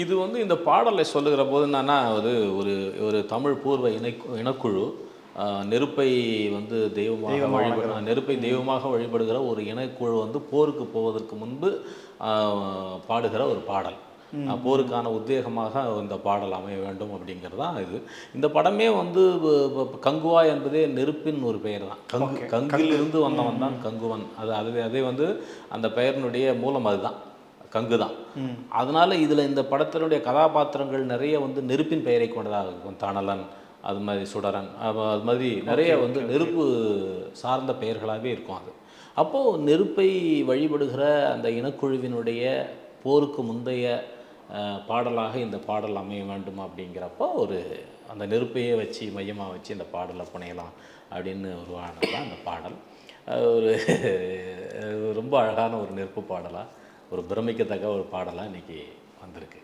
இது வந்து இந்த பாடலை சொல்லுகிற போது என்னன்னா, அது ஒரு ஒரு தமிழ் பூர்வ இனக்குழு நெருப்பை வந்து தெய்வமாக தெய்வமா வணங்குறவங்க. நெருப்பை தெய்வமாக வழிபடுகிற ஒரு இனக்குழு வந்து போருக்கு போவதற்கு முன்பு ஆ, பாடுகிற ஒரு பாடல். போருக்கான உத்வேகமாக இந்த பாடல் அமைய வேண்டும் அப்படிங்கிறது தான் இது. இந்த படமே வந்து கங்குவா என்பதே நெருப்பின் ஒரு பெயர் தான். ஓகே. கங்கிலிருந்து வந்தவன் தான் கங்குவன். அதே வந்து அந்த பெயரினுடைய மூலம் அதுதான். கங்கு தான். அதனால இதில் இந்த படத்தினுடைய கதாபாத்திரங்கள் நிறைய வந்து நெருப்பின் பெயரை கொண்டதாக இருக்கும். தணலன், அது மாதிரி சுடரன், அது மாதிரி நிறைய வந்து நெருப்பு சார்ந்த பெயர்களாகவே இருக்கும் அது. அப்போது நெருப்பை வழிபடுகிற அந்த இனக்குழுவினுடைய போருக்கு முந்தைய பாடலாக இந்த பாடல் அமைய வேண்டும் அப்படிங்கிறப்போ ஒரு அந்த நெருப்பையே வச்சு மையமாக வச்சு இந்த பாடலை புனையலாம் அப்படின்னு உருவானது தான் அந்த பாடல். ஒரு ரொம்ப அழகான ஒரு நெருப்பு பாடலாக, ஒரு பிரமிக்கத்தக்க ஒரு பாடலாக இன்றைக்கி வந்திருக்கு.